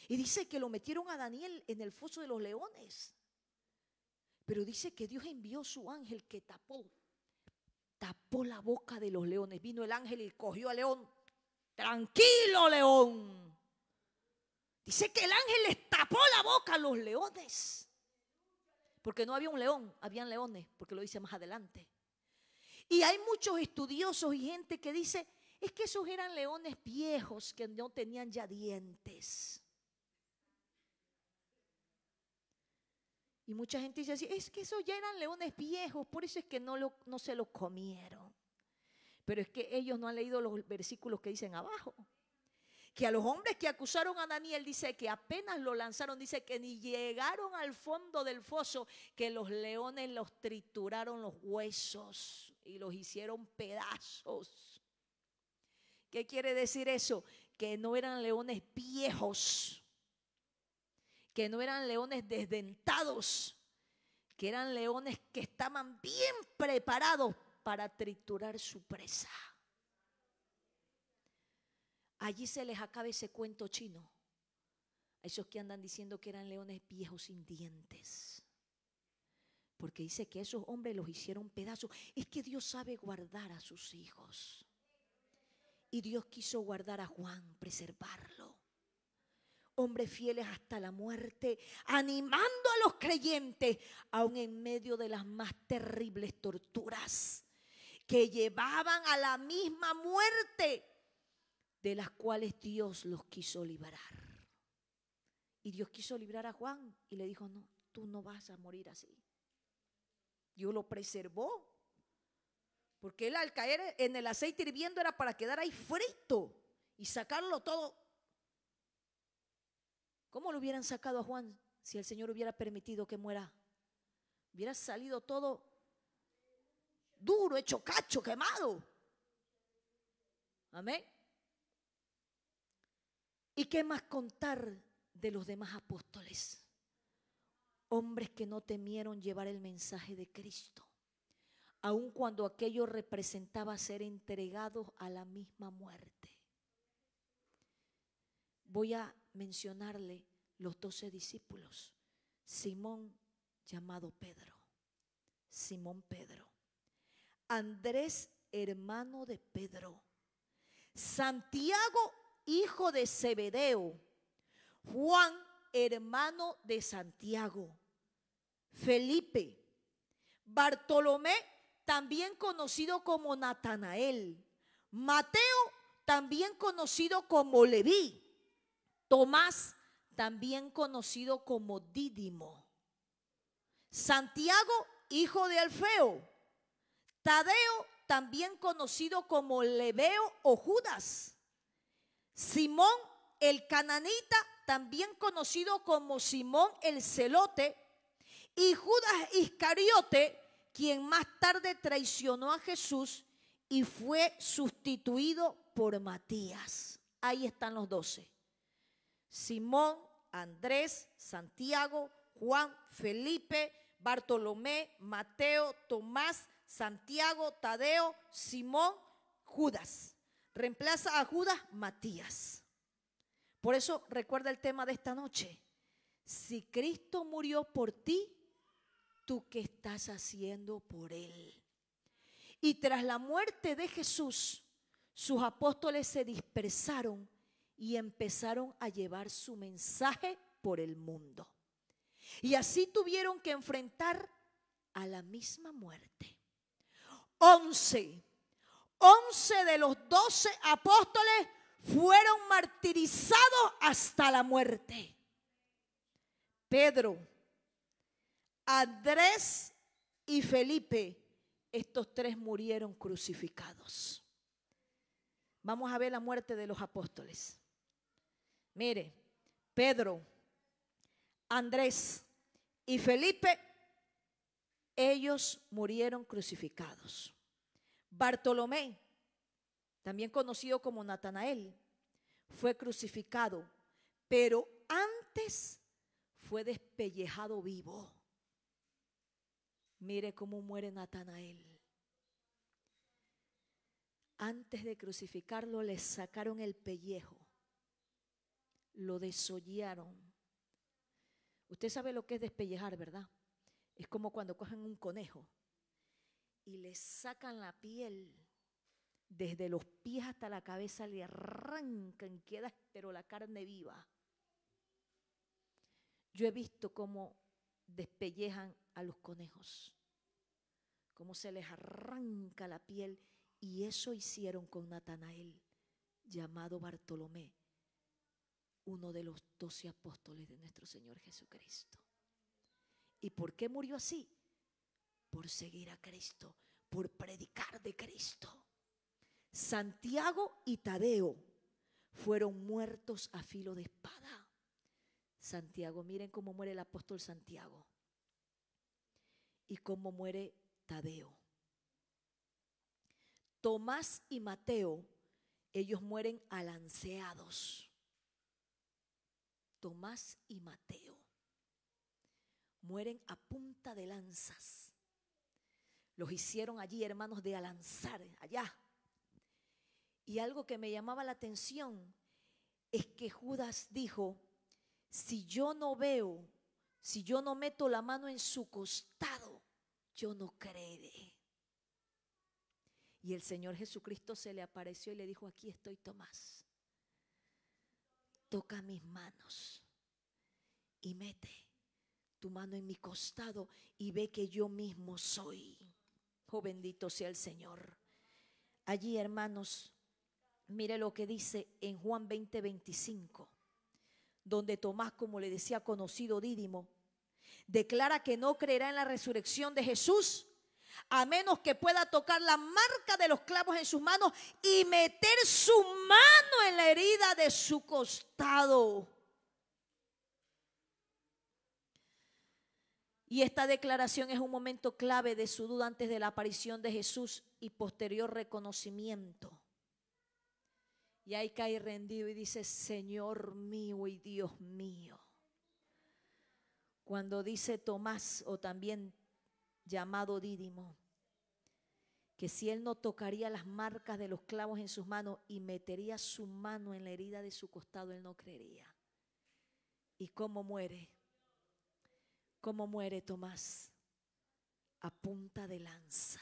Y dice que lo metieron a Daniel en el foso de los leones. Pero dice que Dios envió su ángel que tapó la boca de los leones. Vino el ángel y cogió al león. Tranquilo, león. Dice que el ángel les tapó la boca a los leones. Porque no había un león, habían leones, porque lo dice más adelante. Y hay muchos estudiosos y gente que dice, es que esos eran leones viejos que no tenían ya dientes. Y mucha gente dice así, es que esos ya eran leones viejos, por eso es que no se los comieron. Pero es que ellos no han leído los versículos que dicen abajo. Que a los hombres que acusaron a Daniel, dice que apenas lo lanzaron, dice que ni llegaron al fondo del foso, que los leones los trituraron los huesos y los hicieron pedazos. ¿Qué quiere decir eso? Que no eran leones viejos, que no eran leones desdentados, que eran leones que estaban bien preparados para triturar su presa. Allí se les acaba ese cuento chino, a esos que andan diciendo que eran leones viejos sin dientes. Porque dice que esos hombres los hicieron pedazos. Es que Dios sabe guardar a sus hijos. Y Dios quiso guardar a Juan, preservarlo. Hombres fieles hasta la muerte, animando a los creyentes, aun en medio de las más terribles torturas que llevaban a la misma muerte, de las cuales Dios los quiso librar. Y Dios quiso librar a Juan y le dijo, no, tú no vas a morir así. Dios lo preservó, porque él al caer en el aceite hirviendo era para quedar ahí frito y sacarlo todo. ¿Cómo lo hubieran sacado a Juan si el Señor hubiera permitido que muera? Hubiera salido todo duro, hecho cacho, quemado. Amén. ¿Y qué más contar de los demás apóstoles? Hombres que no temieron llevar el mensaje de Cristo, aun cuando aquello representaba ser entregados a la misma muerte. Voy a mencionarle los 12 discípulos. Simón, llamado Pedro, Simón Pedro. Andrés, hermano de Pedro. Santiago, hijo de Zebedeo. Juan, hermano de Santiago. Felipe. Bartolomé, también conocido como Natanael. Mateo, también conocido como Leví. Tomás, también conocido como Dídimo. Santiago, hijo de Alfeo. Tadeo, también conocido como Lebeo o Judas. Simón, el cananita, también conocido como Simón el celote. Y Judas Iscariote, quien más tarde traicionó a Jesús y fue sustituido por Matías. Ahí están los 12. Simón, Andrés, Santiago, Juan, Felipe, Bartolomé, Mateo, Tomás, Santiago, Tadeo, Simón, Judas. Reemplaza a Judas, Matías. Por eso recuerda el tema de esta noche. Si Cristo murió por ti, ¿tú qué estás haciendo por Él? Y tras la muerte de Jesús, sus apóstoles se dispersaron y empezaron a llevar su mensaje por el mundo. Y así tuvieron que enfrentar a la misma muerte. 11 de los 12 apóstoles fueron martirizados hasta la muerte. Pedro, Andrés y Felipe, estos 3 murieron crucificados. Vamos a ver la muerte de los apóstoles. Mire, Pedro, Andrés y Felipe, ellos murieron crucificados. Bartolomé, también conocido como Natanael, fue crucificado, pero antes fue despellejado vivo. Mire cómo muere Natanael. Antes de crucificarlo, le sacaron el pellejo, lo desollaron. Usted sabe lo que es despellejar, ¿verdad? Es como cuando cogen un conejo y le sacan la piel desde los pies hasta la cabeza, le arrancan, queda pero la carne viva. Yo he visto cómo despellejan a los conejos, cómo se les arranca la piel, y eso hicieron con Natanael, llamado Bartolomé, uno de los 12 apóstoles de nuestro Señor Jesucristo. ¿Y por qué murió así? Por seguir a Cristo, por predicar de Cristo. Santiago y Tadeo fueron muertos a filo de espada. Santiago, miren cómo muere el apóstol Santiago y cómo muere Tadeo. Tomás y Mateo, ellos mueren alanceados. Tomás y Mateo mueren a punta de lanzas. Los hicieron allí, hermanos, de alanzar allá. Y algo que me llamaba la atención es que Judas dijo: si yo no veo, si yo no meto la mano en su costado, yo no creeré. Y el Señor Jesucristo se le apareció y le dijo: aquí estoy, Tomás. Toca mis manos y mete tu mano en mi costado y ve que yo mismo soy. Oh, bendito sea el Señor. Allí, hermanos, mire lo que dice en Juan 20:25, donde Tomás, como le decía, conocido Dídimo, declara que no creerá en la resurrección de Jesús a menos que pueda tocar la marca de los clavos en sus manos y meter su mano en la herida de su costado. Y esta declaración es un momento clave de su duda antes de la aparición de Jesús y posterior reconocimiento. Y ahí cae rendido y dice: Señor mío y Dios mío. Cuando dice Tomás, o también llamado Dídimo, que si él no tocaría las marcas de los clavos en sus manos y metería su mano en la herida de su costado, él no creería. ¿Y cómo muere? ¿Cómo muere Tomás? A punta de lanza.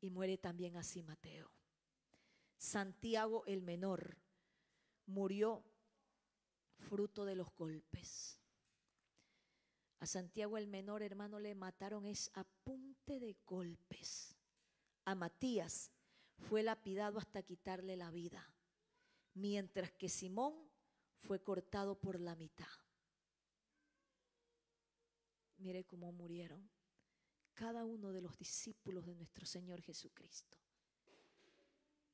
Y muere también así Mateo. Santiago el menor murió fruto de los golpes. A Santiago el menor, hermano, le mataron es a punte de golpes. A Matías fue lapidado hasta quitarle la vida, mientras que Simón fue cortado por la mitad. Mire cómo murieron cada uno de los discípulos de nuestro Señor Jesucristo.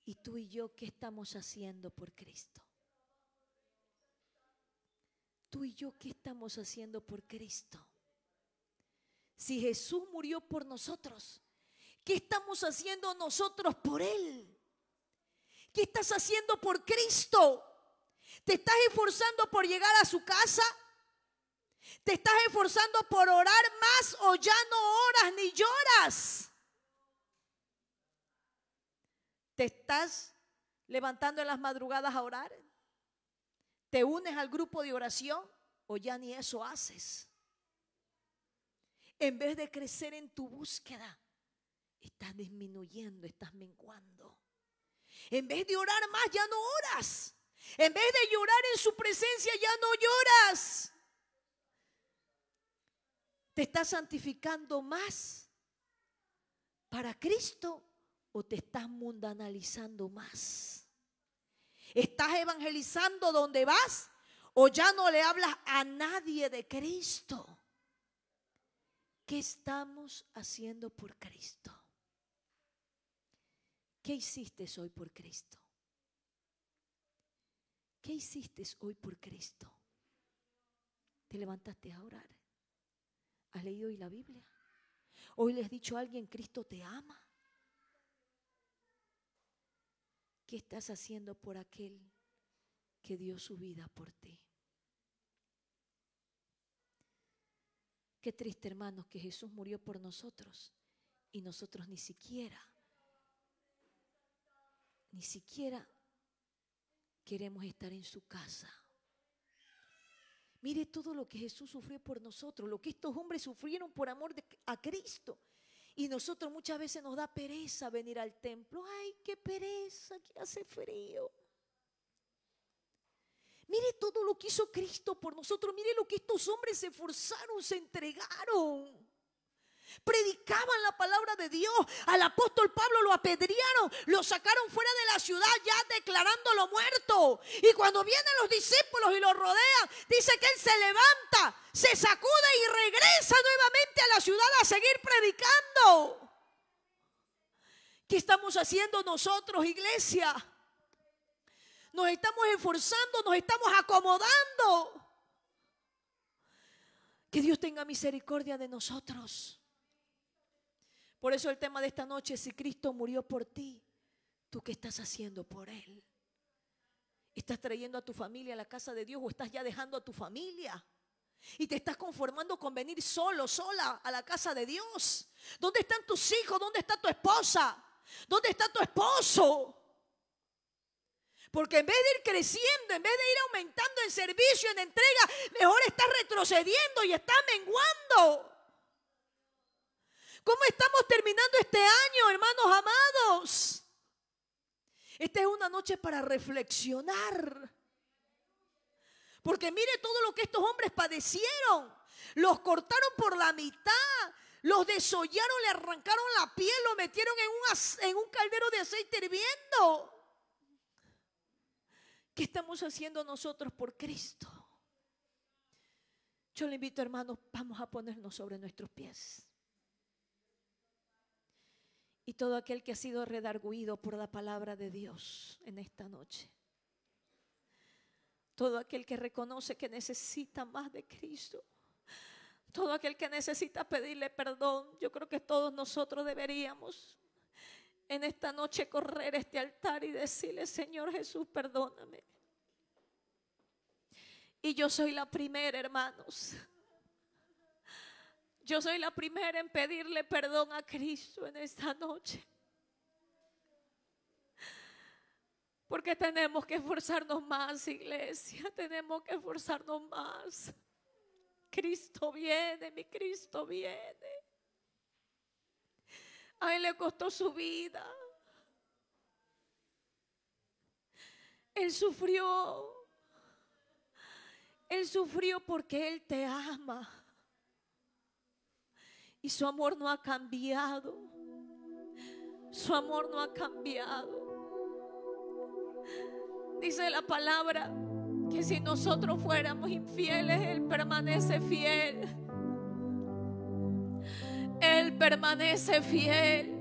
¿Y tú y yo qué estamos haciendo por Cristo? ¿Tú y yo qué estamos haciendo por Cristo? Si Jesús murió por nosotros, ¿qué estamos haciendo nosotros por Él? ¿Qué estás haciendo por Cristo? ¿Te estás esforzando por llegar a su casa? ¿Te estás esforzando por orar más o ya no oras ni lloras? ¿Te estás levantando en las madrugadas a orar? ¿Te unes al grupo de oración o ya ni eso haces? En vez de crecer en tu búsqueda, estás disminuyendo, estás menguando. En vez de orar más, ya no oras. En vez de llorar en su presencia, ya no lloras. ¿Te estás santificando más para Cristo o te estás mundanalizando más? ¿Estás evangelizando donde vas o ya no le hablas a nadie de Cristo? ¿Qué estamos haciendo por Cristo? ¿Qué hiciste hoy por Cristo? ¿Qué hiciste hoy por Cristo? ¿Te levantaste a orar? ¿Has leído hoy la Biblia? ¿Hoy le has dicho a alguien: Cristo te ama? ¿Qué estás haciendo por aquel que dio su vida por ti? Qué triste, hermanos, que Jesús murió por nosotros y nosotros ni siquiera queremos estar en su casa. Mire todo lo que Jesús sufrió por nosotros, lo que estos hombres sufrieron por amor a Cristo. Y nosotros muchas veces nos da pereza venir al templo. Ay, qué pereza, que hace frío. Mire todo lo que hizo Cristo por nosotros. Mire lo que estos hombres se esforzaron, se entregaron. Predicaban la palabra de Dios. Al apóstol Pablo lo apedrearon, lo sacaron fuera de la ciudad ya declarándolo muerto. Y cuando vienen los discípulos y lo rodean, dice que él se levanta, se sacude y regresa nuevamente a la ciudad a seguir predicando. ¿Qué estamos haciendo nosotros, iglesia? Nos estamos esforzando, nos estamos acomodando. Que Dios tenga misericordia de nosotros. Por eso el tema de esta noche: si Cristo murió por ti, ¿tú qué estás haciendo por Él? ¿Estás trayendo a tu familia a la casa de Dios o estás ya dejando a tu familia? Y te estás conformando con venir solo, sola a la casa de Dios. ¿Dónde están tus hijos? ¿Dónde está tu esposa? ¿Dónde está tu esposo? Porque en vez de ir creciendo, en vez de ir aumentando en servicio, en entrega, mejor estás retrocediendo y estás menguando. ¿Cómo estamos terminando este año, hermanos amados? Esta es una noche para reflexionar. Porque mire todo lo que estos hombres padecieron. Los cortaron por la mitad, los desollaron, le arrancaron la piel, lo metieron en un caldero de aceite hirviendo. ¿Qué estamos haciendo nosotros por Cristo? Yo le invito, hermanos, vamos a ponernos sobre nuestros pies. Y todo aquel que ha sido redarguido por la palabra de Dios en esta noche, todo aquel que reconoce que necesita más de Cristo, todo aquel que necesita pedirle perdón, yo creo que todos nosotros deberíamos en esta noche correr este altar y decirle: Señor Jesús, perdóname. Y yo soy la primera, hermanos. Yo soy la primera en pedirle perdón a Cristo en esta noche. Porque tenemos que esforzarnos más, iglesia. Tenemos que esforzarnos más. Cristo viene, mi Cristo viene. A Él le costó su vida. Él sufrió. Él sufrió porque Él te ama. Y su amor no ha cambiado. Su amor no ha cambiado. Dice la palabra que si nosotros fuéramos infieles, Él permanece fiel. Él permanece fiel.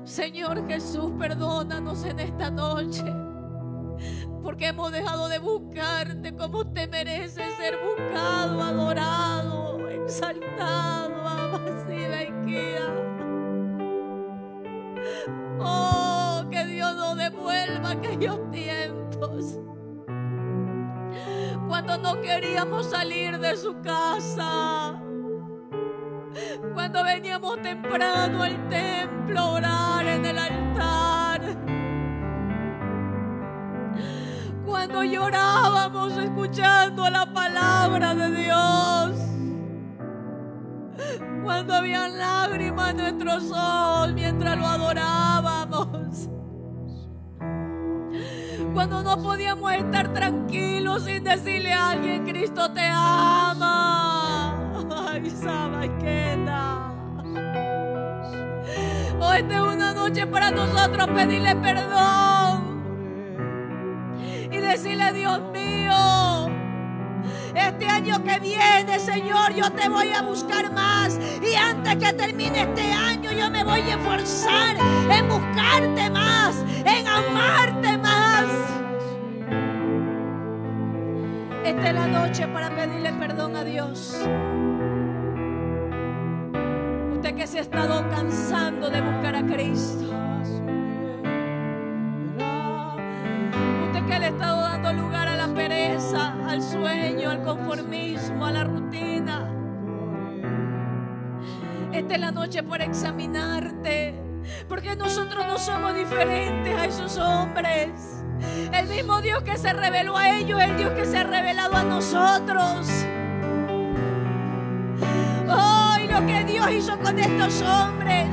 Señor Jesús, perdónanos en esta noche, porque hemos dejado de buscarte como usted merece ser buscado, adorado, exaltado, amasiva y guía. Oh, que Dios nos devuelva aquellos tiempos cuando no queríamos salir de su casa, cuando veníamos temprano al templo a orar en el altar, cuando llorábamos escuchando la palabra de Dios, cuando había lágrimas en nuestros ojos mientras lo adorábamos, cuando no podíamos estar tranquilos sin decirle a alguien: Cristo te ama. Ay, Sabaquena. Hoy esta es una noche para nosotros pedirle perdón y decirle: Dios mío, este año que viene, Señor, yo te voy a buscar más. Y antes que termine este año, yo me voy a esforzar en buscarte más, en amarte más. Esta es la noche para pedirle perdón a Dios. Usted que se ha estado cansando de buscar a Cristo. Usted que le ha estado dando lugar a la pereza, al sueño, al conformismo, a la rutina. Esta es la noche para examinarte, porque nosotros no somos diferentes a esos hombres. El mismo Dios que se reveló a ellos es el Dios que se ha revelado a nosotros. Oh, y lo que Dios hizo con estos hombres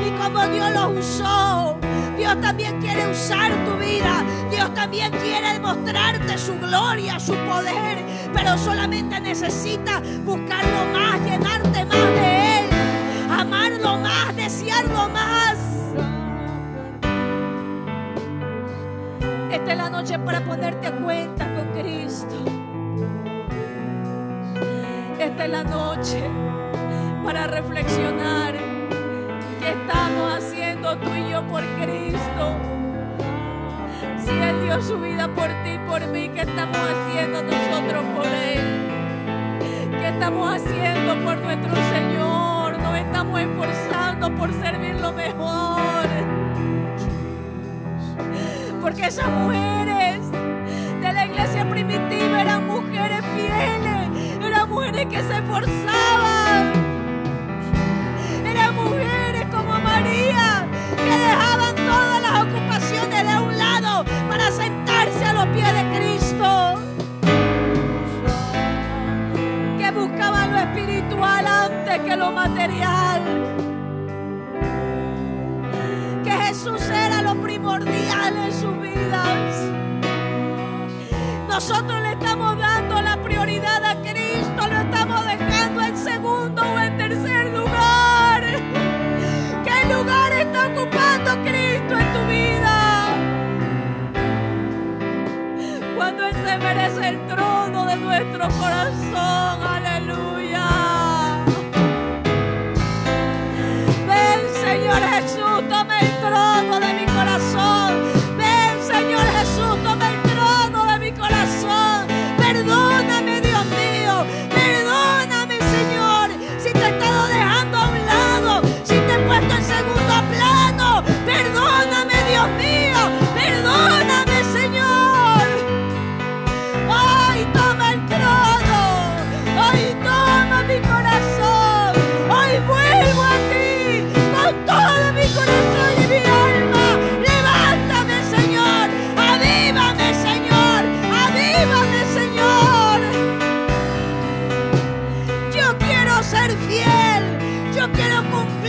y cómo Dios los usó, Dios también quiere usar tu vida. Dios también quiere demostrarte su gloria, su poder, pero solamente necesita buscarlo más, llenarte más de Él, amarlo más, desearlo más. Esta es la noche para ponerte a cuenta con Cristo. Esta es la noche para reflexionar qué estamos haciendo tú y yo por Cristo. Si Él dio su vida por ti y por mí, ¿qué estamos haciendo nosotros por Él? ¿Qué estamos haciendo por nuestro Señor? Nos estamos esforzando por servirlo mejor. Porque esas mujeres de la iglesia primitiva eran mujeres fieles, eran mujeres que se esforzaban, eran mujeres como María, que dejaban todas las ocupaciones de un lado para sentarse a los pies de Cristo, que buscaban lo espiritual antes que lo material, que Jesús era lo primordial en sus vidas. Nosotros le estamos dando la prioridad a Cristo, lo estamos dejando en segundo o en tercer lugar. ¿Qué lugar está ocupando Cristo en tu vida? Cuando Él se merece el trono de nuestro corazón. Aleluya. Ven, Señor Jesús, toma el trono de mi corazón. Ven, Señor Jesús, toma el trono de mi corazón. Perdóname, Dios mío. Perdóname, Señor, si te he estado dejando a un lado, si te he puesto en segundo con